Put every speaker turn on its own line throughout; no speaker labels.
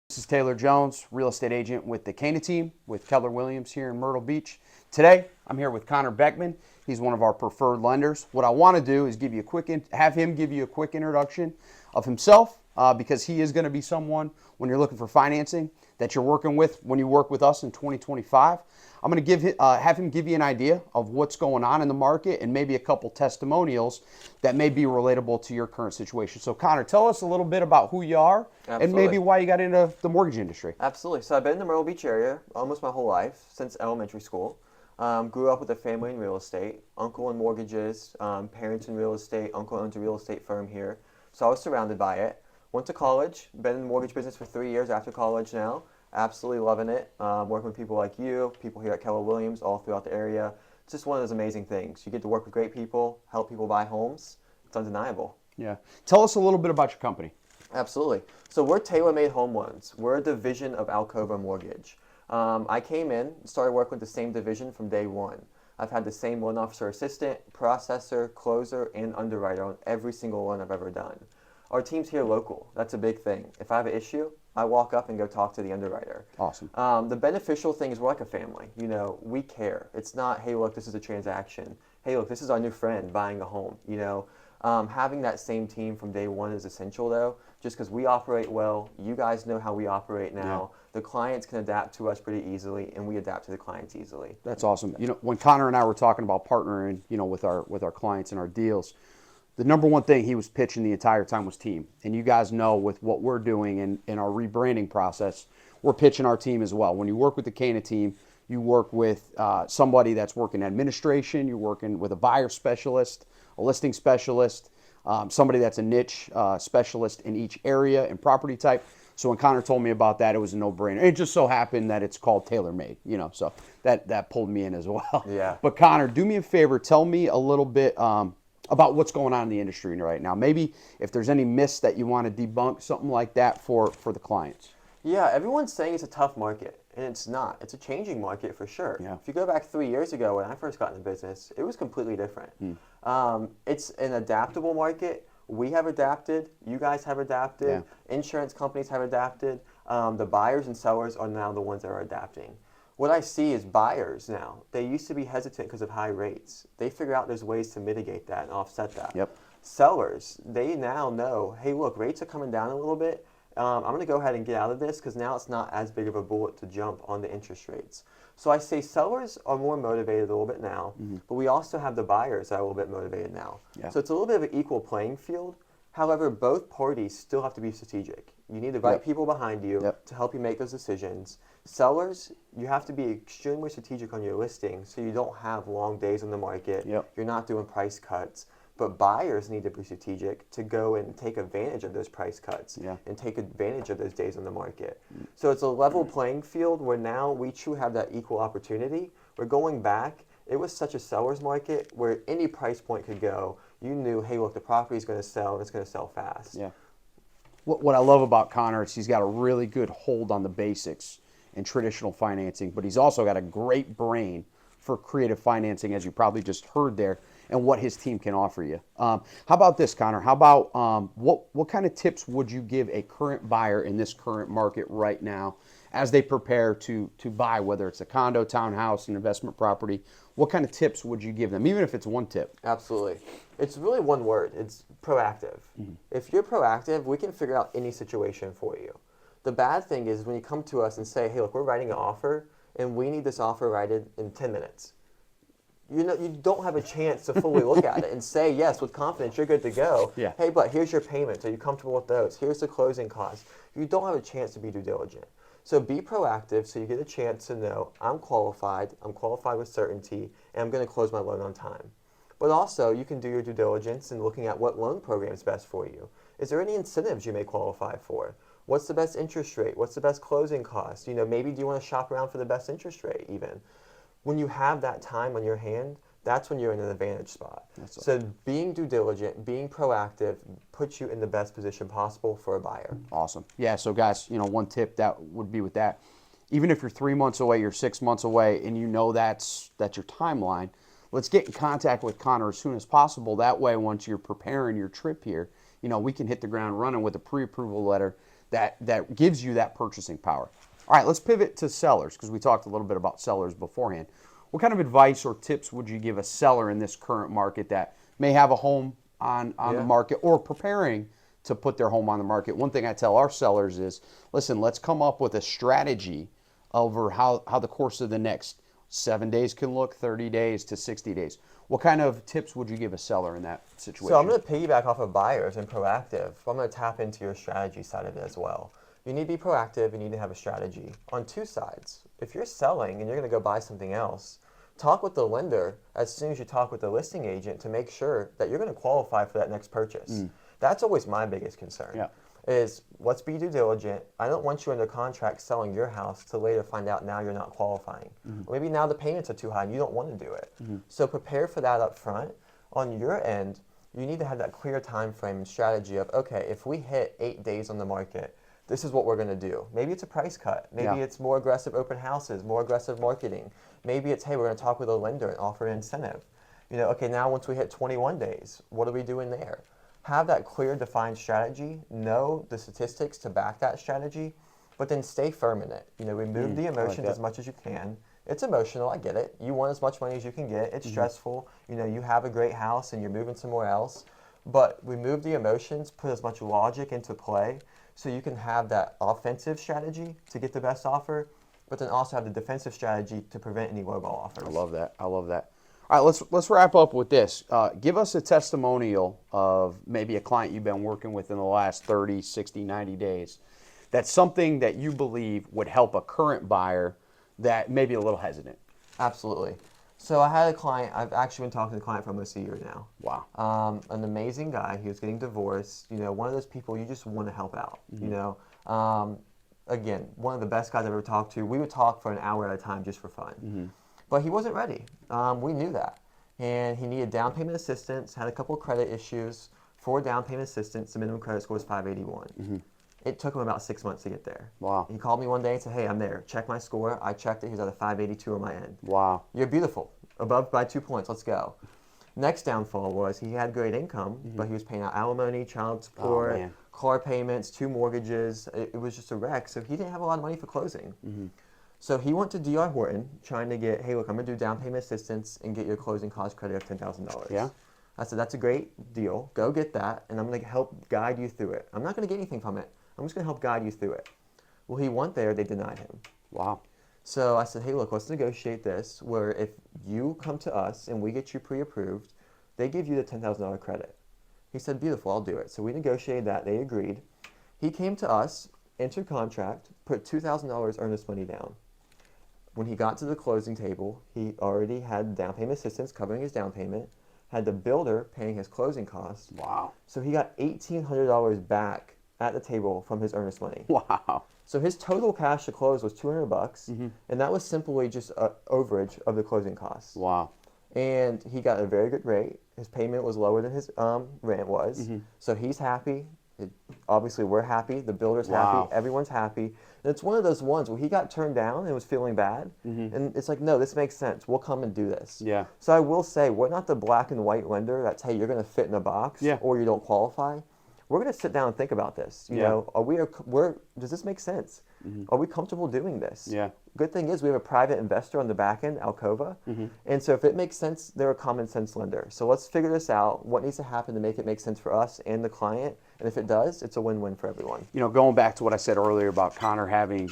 This is Taylor Jones, real estate agent with the Cana team with Keller Williams here in Myrtle Beach. Today, I'm here with Connor Beckman. He's one of our preferred lenders. What I want to do is have him give you a quick introduction of himself because he is going to be someone when you're looking for financing that you're working with when you work with us in 2025. I'm going to have him give you an idea of what's going on in the market and maybe a couple testimonials that may be relatable to your current situation. So Connor, tell us a little bit about who you are and maybe why you got into the mortgage industry.
Absolutely. So I've been in the Myrtle Beach area almost my whole life, since elementary school. Grew up with a family in real estate, uncle in mortgages, parents in real estate, uncle owns a real estate firm here. So I was surrounded by it. Went to college, been in the mortgage business for 3 years after college now. Absolutely loving it. Working with people like you, people here at Keller Williams, all throughout the area. It's just one of those amazing things. You get to work with great people, help people buy homes. It's undeniable.
Yeah. Tell us a little bit about your company.
Absolutely. So we're tailor-made home loans. We're a division of Alcove Mortgage. I came in, started working with the same division from day one. I've had the same loan officer assistant, processor, closer, and underwriter on every single loan I've ever done. Our team's here local. That's a big thing. If I have an issue, I walk up and go talk to the underwriter.
Awesome.
The beneficial thing is we're like a family. You know, we care. It's not, hey, look, this is a transaction. Hey, look, this is our new friend buying a home. You know, having that same team from day one is essential, though, just because we operate well. You guys know how we operate now. Yeah. The clients can adapt to us pretty easily, and we adapt to the clients easily.
That's awesome. You know, when Connor and I were talking about partnering, you know, with our clients and our deals, the number one thing he was pitching the entire time was team. And you guys know with what we're doing in our rebranding process, we're pitching our team as well. When you work with the Cana team, you work with somebody that's working administration, you're working with a buyer specialist, a listing specialist, somebody that's a niche specialist in each area and property type. So when Connor told me about that, it was a no-brainer. It just so happened that it's called tailor-made, you know, so that pulled me in as well.
Yeah.
But Connor, do me a favor, tell me a little bit about what's going on in the industry right now. Maybe if there's any myths that you want to debunk, something like that for the clients.
Yeah, everyone's saying it's a tough market, and it's not. It's a changing market for sure.
Yeah.
If you go back 3 years ago when I first got into business, it was completely different. It's an adaptable market. We have adapted. You guys have adapted.
Yeah.
Insurance companies have adapted. The buyers and sellers are now the ones that are adapting. What I see is buyers now. They used to be hesitant because of high rates. They figure out there's ways to mitigate that and offset that.
Yep.
Sellers, they now know, hey, look, rates are coming down a little bit. I'm going to go ahead and get out of this because now it's not as big of a bullet to jump on the interest rates. So I say sellers are more motivated a little bit now, but we also have the buyers that are a little bit motivated now.
Yeah.
So it's a little bit of an equal playing field. However, both parties still have to be strategic. You need the right people behind you to help you make those decisions. Sellers, you have to be extremely strategic on your listing so you don't have long days on the market. You're not doing price cuts. But buyers need to be strategic to go and take advantage of those price cuts and take advantage of those days on the market. So it's a level playing field where now we truly have that equal opportunity. We're going back. It was such a seller's market where any price point could go. You knew, hey, look, the property's going to sell and it's going to sell fast.
Yeah. What I love about Connor is he's got a really good hold on the basics in traditional financing, but he's also got a great brain for creative financing, as you probably just heard there, and what his team can offer you. How about this, Connor? How about what kind of tips would you give a current buyer in this current market right now as they prepare to buy, whether it's a condo, townhouse, an investment property? What kind of tips would you give them, even if it's one tip?
Absolutely. It's really one word. It's proactive. If you're proactive, we can figure out any situation for you. The bad thing is when you come to us and say, hey, look, we're writing an offer, and we need this offer righted in 10 minutes. You know, you don't have a chance to fully look at it and say, yes, with confidence, you're good to go.
Yeah.
Hey, but here's your payments. Are you comfortable with those? Here's the closing costs. You don't have a chance to be due diligent. So be proactive so you get a chance to know, I'm qualified with certainty, and I'm going to close my loan on time. But also, you can do your due diligence in looking at what loan program is best for you. Is there any incentives you may qualify for? What's the best interest rate? What's the best closing cost? You know, maybe do you want to shop around for the best interest rate even? When you have that time on your hand, that's when you're in an advantage spot. So being due diligent, being proactive, puts you in the best position possible for a buyer.
Awesome. Yeah, so guys, you know, one tip that would be with that, even if you're 3 months away, you're 6 months away, and you know that's your timeline, let's get in contact with Connor as soon as possible. That way, once you're preparing your trip here, we can hit the ground running with a pre-approval letter that gives you that purchasing power. All right, let's pivot to sellers because we talked a little bit about sellers beforehand. What kind of advice or tips would you give a seller in this current market that may have a home on the market or preparing to put their home on the market? One thing I tell our sellers is, listen, let's come up with a strategy over how the course of the next 7 days can look, 30 days to 60 days. What kind of tips would you give a seller in that situation?
So I'm going to piggyback off of buyers and proactive. I'm going to tap into your strategy side of it as well. You need to be proactive. You need to have a strategy on two sides. If you're selling and you're going to go buy something else, talk with the lender as soon as you talk with the listing agent to make sure that you're going to qualify for that next purchase. That's always my biggest concern.
Yeah.
Is let's be due diligent. I don't want you under contract selling your house to later find out now you're not qualifying. Or maybe now the payments are too high and you don't want to do it. So prepare for that up front. On your end, you need to have that clear time frame and strategy of, okay, if we hit 8 days on the market, this is what we're going to do. Maybe it's a price cut. Maybe it's more aggressive open houses, more aggressive marketing. Maybe it's, hey, we're going to talk with a lender and offer an incentive. Okay, now once we hit 21 days, what are we doing there? Have that clear, defined strategy, know the statistics to back that strategy, but then stay firm in it. Remove the emotions as much as you can. It's emotional, I get it. You want as much money as you can get. It's stressful. You have a great house and you're moving somewhere else. But remove the emotions, put as much logic into play so you can have that offensive strategy to get the best offer, but then also have the defensive strategy to prevent any lowball offers.
I love that. All right, let's wrap up with this. Give us a testimonial of maybe a client you've been working with in the last 30, 60, 90 days. That's something that you believe would help a current buyer that may be a little hesitant.
Absolutely. So I had a client, I've actually been talking to the client for almost a year now.
Wow.
An amazing guy. He was getting divorced. One of those people you just want to help out. Again, one of the best guys I've ever talked to. We would talk for an hour at a time just for fun. But he wasn't ready. We knew that. And he needed down payment assistance, had a couple of credit issues. For down payment assistance, the minimum credit score was 581. It took him about 6 months to get there.
Wow.
He called me one day and said, hey, I'm there. Check my score. I checked it. He was at a 582 on my end.
Wow.
You're beautiful. Above by 2 points. Let's go. Next downfall was he had great income, but he was paying out alimony, child support, car payments, 2 mortgages. It was just a wreck. So he didn't have a lot of money for closing. So he went to D.R. Horton trying to get, hey, look, I'm going to do down payment assistance and get your closing cost credit of $10,000.
Yeah.
I said, that's a great deal. Go get that, and I'm going to help guide you through it. I'm not going to get anything from it. I'm just going to help guide you through it. Well, he went there. They denied him.
Wow.
So I said, hey, look, let's negotiate this where if you come to us and we get you pre-approved, they give you the $10,000 credit. He said, beautiful, I'll do it. So we negotiated that. They agreed. He came to us, entered contract, put $2,000 earnest money down. When he got to the closing table, he already had down payment assistance covering his down payment, had the builder paying his closing costs.
Wow.
So he got $1,800 back at the table from his earnest money.
Wow.
So his total cash to close was $200, and that was simply just an overage of the closing costs.
Wow.
And he got a very good rate. His payment was lower than his rent was. So he's happy. Obviously, we're happy. The builder's happy. Everyone's happy. And it's one of those ones where he got turned down and was feeling bad. And it's like, no, this makes sense. We'll come and do this.
Yeah.
So I will say, we're not the black and white lender that's, hey, you're going to fit in a box or you don't qualify. We're going to sit down and think about this. You know, does this make sense? Are we comfortable doing this?
Yeah.
Good thing is we have a private investor on the back end, Alcove. And so if it makes sense, they're a common sense lender. So let's figure this out. What needs to happen to make it make sense for us and the client? And if it does, it's a win-win for everyone.
Going back to what I said earlier about Connor having,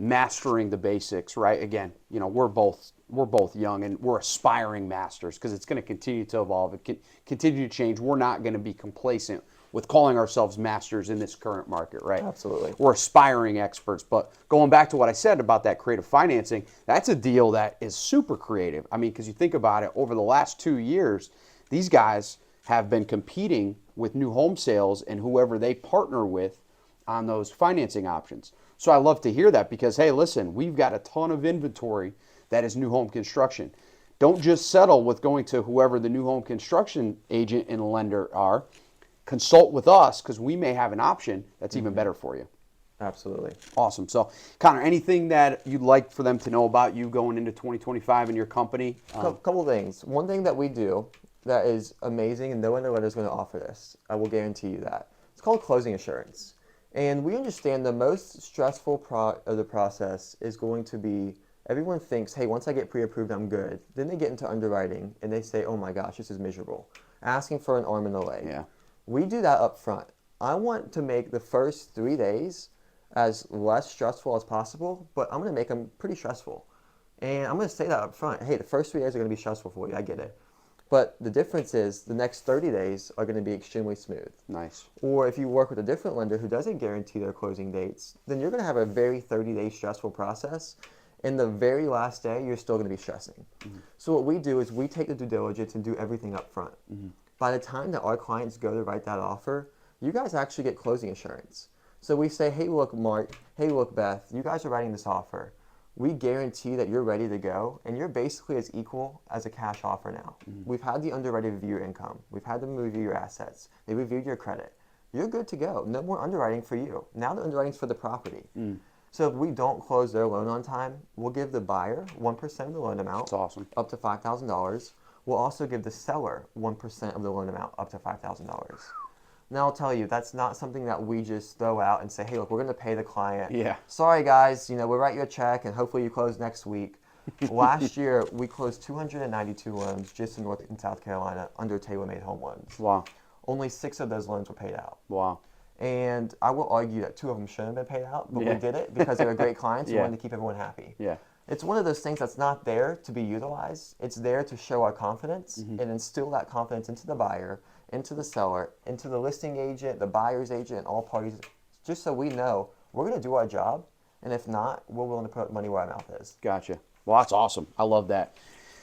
mastering the basics, right? Again, we're both young and we're aspiring masters because it's going to continue to evolve. It can continue to change. We're not going to be complacent with calling ourselves masters in this current market, right?
Absolutely.
We're aspiring experts. But going back to what I said about that creative financing, that's a deal that is super creative. I mean, because you think about it, over the last 2 years, these guys have been competing with new home sales and whoever they partner with on those financing options. So I love to hear that because, hey, listen, we've got a ton of inventory that is new home construction. Don't just settle with going to whoever the new home construction agent and lender are. Consult with us because we may have an option that's even better for you.
Absolutely.
Awesome. So, Connor, anything that you'd like for them to know about you going into 2025 in your company?
Couple things. One thing that we do that is amazing, and no underwriter is going to offer this. I will guarantee you that. It's called closing assurance. And we understand the most stressful of the process is going to be everyone thinks, hey, once I get pre-approved, I'm good. Then they get into underwriting and they say, oh my gosh, this is miserable. Asking for an arm and a leg.
Yeah.
We do that up front. I want to make the first 3 days as less stressful as possible, but I'm going to make them pretty stressful. And I'm going to say that up front. Hey, the first 3 days are going to be stressful for you. I get it. But the difference is the next 30 days are going to be extremely smooth.
Nice.
Or if you work with a different lender who doesn't guarantee their closing dates, then you're going to have a very 30-day stressful process. In the very last day, you're still going to be stressing. Mm-hmm. So what we do is we take the due diligence and do everything up front. Mm-hmm. By the time that our clients go to write that offer, you guys actually get closing assurance. So we say, hey, look, Mark, hey, look, Beth, you guys are writing this offer. We guarantee that you're ready to go, and you're basically as equal as a cash offer now. Mm-hmm. We've had the underwriter review your income. We've had them review your assets. They reviewed your credit. You're good to go. No more underwriting for you. Now the underwriting's for the property. Mm. So if we don't close their loan on time, we'll give the buyer 1% of the loan amount.
That's awesome.
Up to $5,000. We'll also give the seller 1% of the loan amount up to $5,000. Now I'll tell you, that's not something that we just throw out and say, hey, look, we're going to pay the client.
Yeah.
Sorry, guys, we'll write you a check and hopefully you close next week. Last year, we closed 292 loans just in North and South Carolina under tailor-made home loans.
Wow.
Only 6 of those loans were paid out.
Wow.
And I will argue that 2 of them shouldn't have been paid out, but we did it because they were great clients and wanted to keep everyone happy.
Yeah.
It's one of those things that's not there to be utilized. It's there to show our confidence and instill that confidence into the buyer, into the seller, into the listing agent, the buyer's agent, and all parties, just so we know we're going to do our job, and if not, we're willing to put money where our mouth is.
Gotcha. Well, that's awesome. I love that.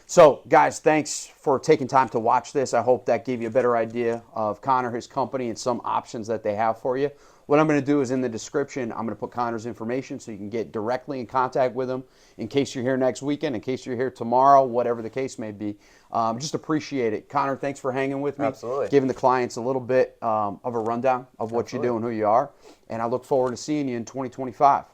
So, guys, thanks for taking time to watch this. I hope that gave you a better idea of Connor, his company, and some options that they have for you. What I'm going to do is in the description, I'm going to put Connor's information so you can get directly in contact with him in case you're here next weekend, in case you're here tomorrow, whatever the case may be. Just appreciate it. Connor, thanks for hanging with me.
Absolutely.
Giving the clients a little bit of a rundown of what you do and who you are. And I look forward to seeing you in 2025.